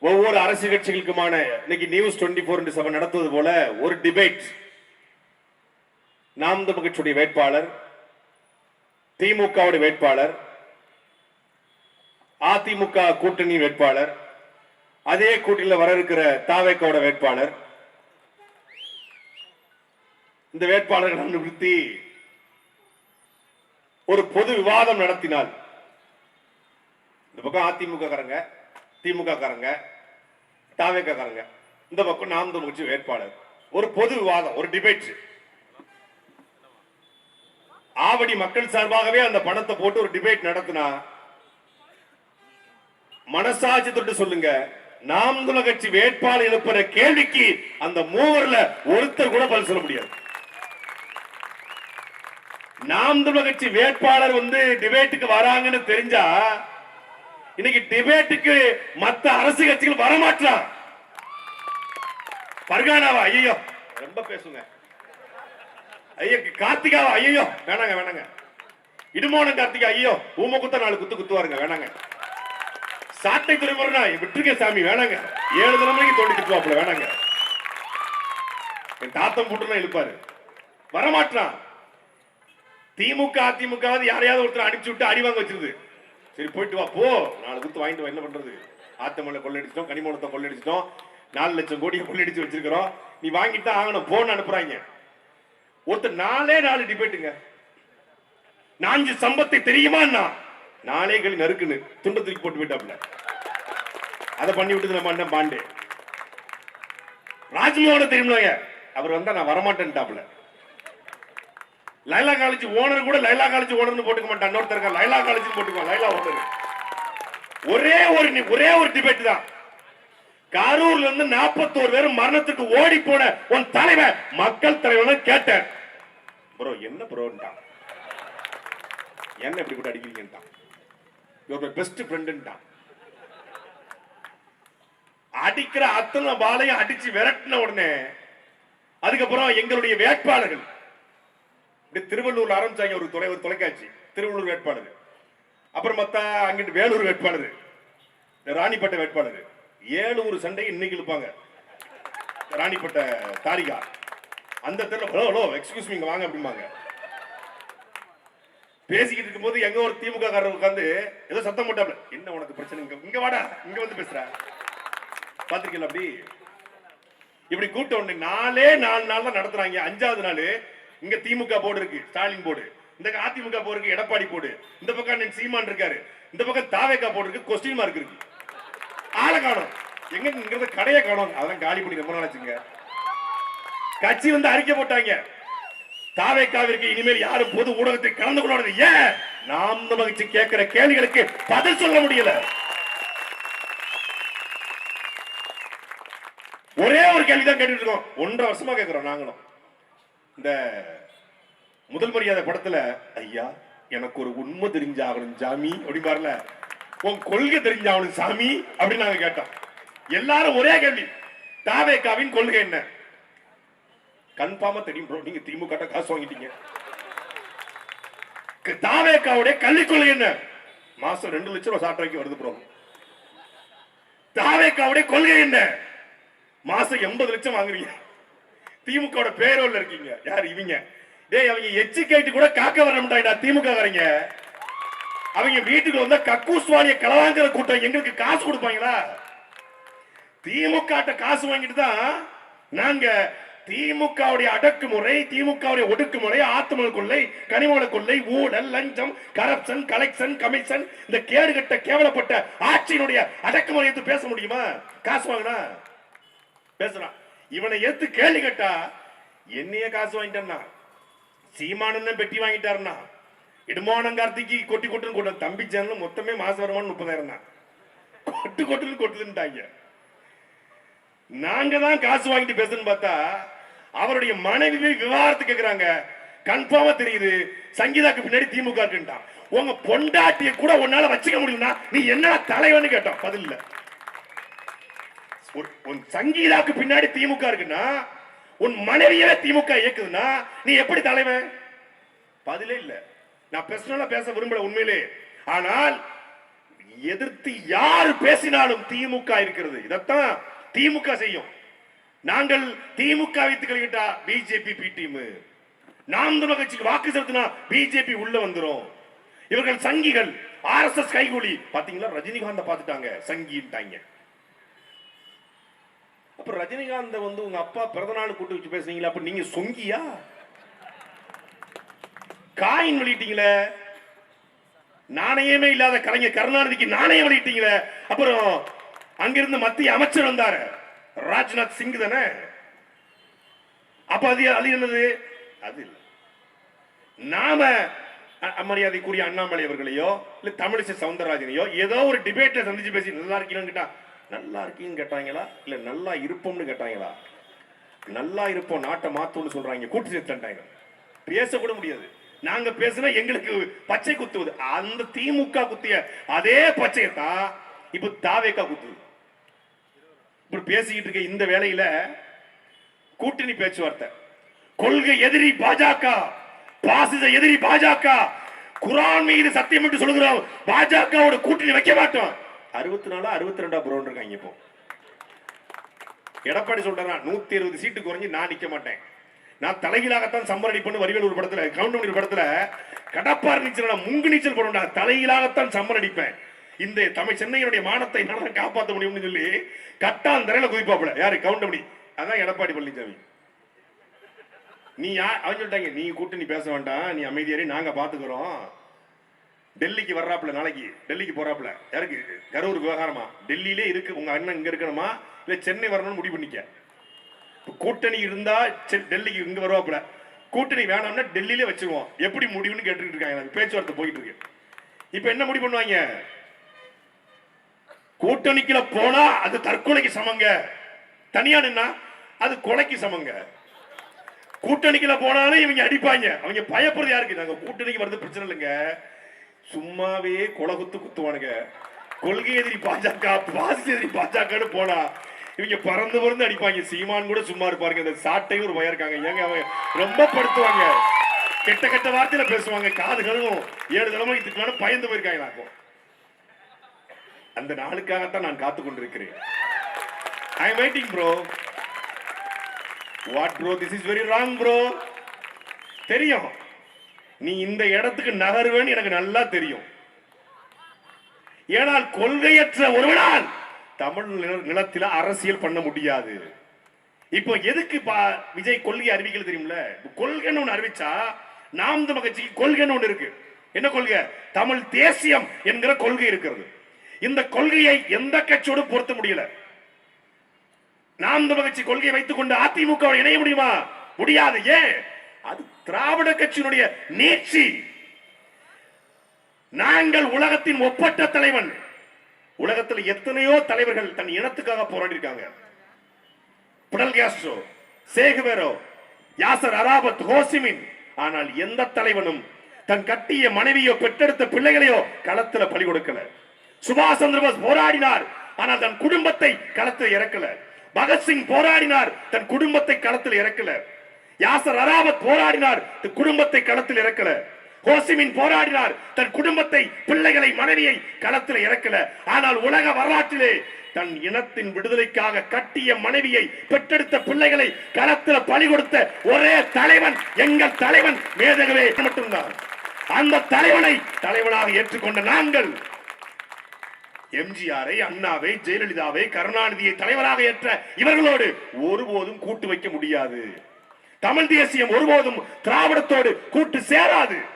ஒவ்வொரு அரசியல் கட்சிகளுக்குமான இன்னைக்கு நியூஸ் 24/7 நடத்துவது போல ஒரு டிபேட். நாம் தமிழர் கட்சியுடைய வேட்பாளர், திமுகவுடைய வேட்பாளர், அதிமுக கூட்டணி வேட்பாளர், அதே கூட்டணியில் வர இருக்கிற தாவேக்காவோட வேட்பாளர், இந்த வேட்பாளர்கள் நிறுத்தி ஒரு பொது விவாதம் நடத்தினால், இந்த பக்கம் அதிமுக காரங்க, திமுக காரங்க, தாவேக்கா காரங்க, இந்த பக்கம் நாம் தமிழர் கட்சி வேட்பாளர், ஒரு பொது விவாதம், ஒரு டிபேட். ஆவடி மக்கள் சார்பாகவே அந்த பணத்தை போட்டு ஒரு டிபேட் நடத்தினா, மனசாட்சி தொட்டு சொல்லுங்க, நாம் தமிழர் கட்சி வேட்பாளர் எழுப்புற கேள்விக்கு அந்த மூவர்ல ஒருத்தர் கூட பதில் சொல்ல முடியாது. நாம் தமிழர் கட்சி வேட்பாளர் டிபேட்டுக்கு வராங்கன்னு தெரிஞ்சா இன்னைக்கு டிபேட்டுக்கு மத்த அரசு கட்சிகள் வரமாட்டான். பர்கானாவா ஐயோ ரொம்ப பேசுங்க, ஐயோ கார்த்திகாவா ஐயோ வேணாங்க வேணாங்க, இடுமோனம் கார்த்திகா ஐயோ ஊம குத்த 4 குத்து குத்துவாருங்க வேணாங்க, சாட்டை துறைமுறை விட்டுருக்க சாமி வேணாங்க, 7 தலைமுறைக்கு தோண்டி திட்டுவாப்புல வேணாங்க, என் தாத்தம் போட்டுலாம் இழுப்பாரு, வரமாட்டான். திமுக அதிமுக யாரையாவது ஒருத்தர் அனுப்பிச்சு விட்டு அடிவாங்க வச்சிருது. சரி போயிட்டு வா போ, 4 குத்து வாங்கிட்டு வா, என்ன பண்றது, ஆத்தமல்ல கொள்ளடிச்சிட்டோம், கனிமூலத்தை கொள்ளடிச்சிட்டோம், 4 லட்சம் கோடியை கொள்ளடிச்சு வச்சிருக்கிறோம், நீ வாங்கிட்டு தான் ஆகணும் போன்னு அனுப்புறாங்க. ஒருத்தர் 4 டிபேட்டுங்க, 4 சம்பத்தை தெரியுமா, 4 களி நறுக்குன்னு துண்டு தூக்கி போட்டு போயிட்டாப்ல, அதை பண்ணி விட்டு நம்ம அண்ணன் பாண்டே. ராஜ்மோகன் தெரியுமா, அவர் வந்தா நான் வரமாட்டேன்ட்டாப்ல. லைலா காலேஜ் ஓனர் கூட லைலா காலேஜ் ஓனர்னு போட்டுக்க மாட்டான், இன்னொருத்தர் லைலா காலேஜ் போட்டுக்குவான், லைலா ஓனர். ஒரே ஒரு டிபேட் தான். கரூர்ல இருந்து 41 பேர் மரணத்துக்கு ஓடி போன உன் தலைவர் மக்கள் தலைவர் கேட்டேன், ப்ரோ என்ன ப்ரோன்ட்டான், என்ன இப்படி கூட அடிக்கிறீங்கன்ட்டான், யுவர் பெஸ்ட் ஃப்ரெண்டுன்ட்டான். அடிக்கிற அத்தனை பாலையும் அடிச்சு விரட்டின உடனே அதுக்கப்புறம் எங்களுடைய வேட்பாளர்கள் திருவள்ளூர்ல ஆரம்பிச்சாங்க, ஒரு தொலைக்காட்சி திருவள்ளூர் வேட்பாளர், அப்புறம் மத்த அங்கிட்டு வேலூர் வேட்பாளர், ராணிப்பட்ட வேட்பாளர், 7 சண்டை இன்னைக்கு இருப்பாங்க. ராணிப்பட்ட தாரிகா அந்த தெருல ஹலோ ஹலோ எக்ஸ்கியூஸ் மீ வாங்க அப்படிம்பாங்க. பேசிக்கிட்டு இருக்கும்போது எங்க ஒரு திமுக காரர் உட்கார்ந்து ஏதோ சத்தம் போட்டாப்ல, என்ன உனக்கு பிரச்சனை, இங்க வாடா, இங்க வந்து பேசுற, பாத்திருக்கீங்களா அப்படி இப்படி கூட்ட உடனே 4 நாள் தான் நடத்துறாங்க. 5வது நாள் இங்க திமுக போர்டு இருக்கு, ஸ்டாலின் போர்டு, இந்த அதிமுக போர்டு இருக்கு, எடப்பாடி போர்டு, இந்த பக்கம் சீமான் இருக்காரு, இந்த பக்கம் தாவேக்கா போர்டு இருக்கு, கொஸ்டின் மார்க் இருக்கு. ஆளை காணோம், எங்க கடையை காணோம், அதெல்லாம் காலி பண்ணி ரொம்ப நாள் ஆச்சுங்க. கட்சி அறிக்கை போட்டாங்க, தாவேக்காவிற்கு இனிமேல் யாரும் பொது ஊடகத்தை கலந்து கொள்ளாது. ஏன் நாம் நமக்கு கேட்கிற கேள்விகளுக்கு பதில் சொல்ல முடியல. ஒரே ஒரு கேள்விதான் கேட்டுட்டு இருக்கோம், 1.5 வருஷமா கேட்கிறோம் நாங்களும். இந்த முதல் மரியாதை படத்துல ஐயா எனக்கு ஒரு உண்மை தெரிஞ்சாகணும் சாமி அப்படிப்பாருல, உன் கொள்கை தெரிஞ்சாகணும் சாமி அப்படின்னு நாங்க கேட்டோம். எல்லாரும் ஒரே கேள்வி, தாவேக்காவின் கொள்கை என்ன? கன்ஃபார்மா தெரியும் ப்ரோ, நீங்க திமுக காசு வாங்கிட்டீங்க. தாவேக்காவுடைய கல்வி கொள்கை என்ன? மாசம் 2 லட்சம் ரூபாய் சாட்டரைக்கு வருது ப்ரோ. தாவேக்காவுடைய கொள்கை என்ன? மாசம் 80 லட்சம் வாங்குறீங்க. திமுக பேரோல இருக்கீங்க, யார் இவங்க? டேய் அவங்க எச்சிக்கைட்டு கூட காக்க வர மாட்டாங்கடா திமுக காரங்க. அவங்க வீட்டுக்கு வந்தா கக்கூஸ்வாலிய களவாங்கிற கூட்டம், எங்களுக்கு காசு கொடுப்பாங்களா? திமுக காசு வாங்கிட்டு தான் நாங்க திமுகவுடைய அடக்குமுறை, திமுகவுடைய ஒடுக்குமுறை, ஆத்தும கொள்ளை, கனிமவள கொள்ளை, ஊழல், லஞ்சம், கரப்ஷன், கலெக்ஷன், கமிஷன், இந்த கேடுகட்ட கேவலப்பட்ட ஆட்சியினுடைய அடக்குமுறை எடுத்து பேச முடியுமா? காசு வாங்கினா பேசுறான். இவனை எடுத்து கேள்வி கேட்டா என்னைய காசு வாங்கிட்டா, சீமானன் பெட்டி வாங்கிட்டாருன்னா, இடுமானம் கார்த்திக்கு கொட்டி கொட்டுன்னு கொட்ட, தம்பி சேனல் மொத்தமே மாச வருமானம் 30,000 தான், கொட்டு கொட்டுன்னு கொட்டுதுன்ட்டாங்க. நாங்க தான் காசு வாங்கிட்டு பேசணும்னு பார்த்தா அவருடைய மனைவி விவாகரத்து கேட்கிறாங்க. கன்ஃபார்மா தெரியுது சங்கீதாக்கு பின்னாடி திமுக இருக்குன்ட்டான். உங்க பொண்டாட்டிய கூட உன்னால வச்சுக்க முடியும்னா நீ என்ன தலைவன்னு கேட்டோம், பதில் இல்ல. உன் சங்கீதாக்கு பின்னாடி திமுக இருக்குன்னா, உன் மனைவியவே திமுக இயக்குதுன்னா நீ எப்படி தலைவன்? பதிலே இல்ல. நான் பர்சனலா பேச விரும்பல உண்மையிலே, ஆனால் எதிர்த்து யார் பேசினாலும் திமுக இருக்கிறது. இதத்தான் திமுக செய்யும். நாங்கள் திமுக வைத்து கழிக்கிட்டா பிஜேபி பி டீம், நாம் தமிழர் கட்சிக்கு வாக்கு செலுத்தினா பிஜேபி உள்ள வந்துரும். இவர்கள் சங்கிகள், ஆர்எஸ்எஸ் கைகூலி. பாத்தீங்களா, ரஜினிகாந்த் பார்த்துட்டாங்க, சங்கிட்டாங்க. அப்ப ரஜினிகாந்த் உங்க அப்பா பிறந்த நாள் கூட்டு வச்சு பேசுறீங்களா? அப்ப நீங்க சொங்கியா? காயின் வெளியிட்டீங்களே, நாணயமே இல்லாத கலைஞர் கருணாநிதிக்கு நாணயம் வெளியிட்டீங்களே. அப்புறம் அங்கிருந்து மத்திய அமைச்சர் வந்தாரு, ராஜ்நாத் சிங் தானே. அப்ப அது என்னது? அது இல்ல. நாம மரியாதைக்குரிய அண்ணாமலை அவர்களையோ இல்ல தமிழிசை சவுந்தரராஜனையோ ஏதோ ஒரு டிபேட்ல சந்திச்சு பேசி நல்லா இருக்கீங்கன்னு கேட்டா, நல்லா இருக்கீங்கன்னு கேட்டாங்களா இல்ல நல்லா இருப்போம்னு கேட்டாங்களா? நல்லா இருப்போம், நாட்டை மாத்தோம்னு சொல்றாங்க, கூட்டு சேர்த்துட்டாங்க. பேசக்கூட முடியாது. நாங்க பேசினா எங்களுக்கு பச்சை குத்துவது. அந்த திமுக குத்திய அதே பச்சையை தான் இப்ப தாவேக்கா குத்துது. இப்படி பேசிக்கிட்டு இருக்க இந்த வேளையில கூட்டணி பேச்சுவார்த்தை, கொள்கை எதிரி பாஜக, பாசிச எதிரி பாஜக, குரான் மீது சத்தியம் என்று சொல்கிறோம், பாஜகவோட கூட்டணி வைக்க மாட்டோம். 64 62 ப்ரோன் இருக்காங்க. இப்போ எடப்பாடி சொல்றான் 120 சீட்டு குறைஞ்சு நான் நிக்க மாட்டேன், நான் தலைகீழாகத்தான் சம்மர் அடிப்பேன். வரிவேல் ஒரு படத்துல, கவுண்டமணி படத்துல கடப்பார் நீச்சல் முங்கு நீச்சல் போடுறா, தலைகீழாகத்தான் சம்மர் அடிப்பேன், இந்த தமிழ் சென்னையினுடைய மானத்தை நான் காப்பாற்ற முடியும்னு சொல்லி கட்டான் தரையில குதிப்பாப்புல. யாரு? கவுண்டமணி. அதான் எடப்பாடி பழனிசாமி. நீ அவன் சொல்லிட்டாங்க, நீ கூட்டணி பேச வேண்டாம், நீ அமைதியாரி, நாங்க பாத்துக்கிறோம். டெல்லிக்கு வர்றாப்புல, நாளைக்கு டெல்லிக்கு போறாப்புல. யாருக்கு? கரூர் விவகாரமா? டெல்லியிலே இருக்கு, உங்க அண்ணன் இங்க இருக்கணுமா இல்ல சென்னை வரணும்னு முடிவு பண்ணிக்க. கூட்டணி இருந்தா டெல்லிக்கு இங்க வருவாப்புல, கூட்டணி வேணாம்னா டெல்லியிலே வச்சிருவோம். எப்படி முடிவுன்னு கேட்டுட்டு இருக்காங்க, பேச்சுவார்த்தை போயிட்டு இருக்கு. இப்ப என்ன முடிவு பண்ணுவாங்க? கூட்டணிக்குள்ள போனா அது தற்கொலைக்கு சமங்க, தனியா நின்னா அது கொலைக்கு சமங்க. கூட்டணிக்குள்ள போனாலும் இவங்க அடிப்பாங்க. அவங்க பயப்படுறது யாருக்கு? நாங்க கூட்டணிக்கு வரது பிரச்சனை இல்லைங்க, சும்மாவே கொலகுத்து குத்துவானுங்க. கொள்கை எதிரி பாஜக, பாசி எதிரி பாஜக போனா இவங்க பறந்து பறந்து அடிப்பாங்க. சீமான் கூட சும்மா இருப்பாருங்க, இந்த சாட்டையும் ஒரு பயம் இருக்காங்க. ஏங்க அவங்க ரொம்ப படுத்துவாங்க, கெட்ட கெட்ட வார்த்தையில பேசுவாங்க, காதுகளும் 7 தலைமுறைக்கு திட்டலாம் பயந்து போயிருக்காங்க. அந்த நாளுக்காகத்தான் நான் காத்து கொண்டிருக்கிறேன். I am waiting bro. What bro? This is very wrong bro. தெரியும் நீ இந்த இடத்துக்கு நகருவேன்னு எனக்கு நல்லா தெரியும். ஏனால் கொள்கையற்ற ஒருவனால் தமிழ் நிலத்தில அரசியல் பண்ண முடியாது. இப்போ எதுக்கு விஜய் கொள்கை அறிவிக்கல தெரியும்ல? கொள்கைன்னு ஒன்று அறிவிச்சா நாம் தமிழர் கட்சிக்கு கொள்கைன்னு ஒன்று இருக்கு. என்ன கொள்கை? தமிழ் தேசியம் என்கிற கொள்கை இருக்கிறது. இந்த கொள்கையை எந்த கட்சியோடு பொருத்த முடியல. நாம் தமிழர் கட்சி கொள்கையை வைத்துக் கொண்டு அதிமுக இணைய முடியுமா? முடியாது. ஏன்? அது திராவிட கட்சியினுடைய நீட்சி. நாங்கள் உலகத்தின் ஒப்பற்ற தலைவன். உலகத்தில் எத்தனையோ தலைவர்கள் தன் இனத்துக்காக போராடி இருக்காங்க. Fidel Castro, Che Guevara, Yasser Arafat, Ho Chi Minh. ஆனால் எந்த தலைவனும் தன் கட்டிய மனைவியோ பெற்றெடுத்த பிள்ளைகளையோ களத்தில் பலி கொடுக்கல. சுபாஷ் சந்திரபோஸ் போராடினார், ஆனால் தன் குடும்பத்தை களத்தில் இறக்கல. பகத்சிங் போராடினார், தன் குடும்பத்தை களத்தில் இறக்கல. யாசர் அரபாத் போராடினார், தன் குடும்பத்தை களத்தில் இறக்கல. ஹோசிமின் போராடினார், தன் குடும்பத்தை, பிள்ளைகளை, மனைவியை களத்தில் இறக்கல. ஆனால் உலக வரலாற்றிலே தன் இனத்தின் விடுதலைக்காக கட்டிய மனைவியை, பெற்றெடுத்த பிள்ளைகளை களத்தில் பலி கொடுத்த ஒரே தலைவன் எங்கள் தலைவன் மேதகவே மட்டும்தான். அந்த தலைவனை தலைவனாக ஏற்றுக்கொண்ட நாங்கள் எம்ஜிஆரை, அண்ணாவை, ஜெயலலிதாவை, கருணாநிதியை தலைவராக ஏற்ற இவர்களோடு ஒருபோதும் கூட்டு வைக்க முடியாது. தமிழ் தேசியம் ஒருபோதும் திராவிடத்தோடு கூட்டு சேராது.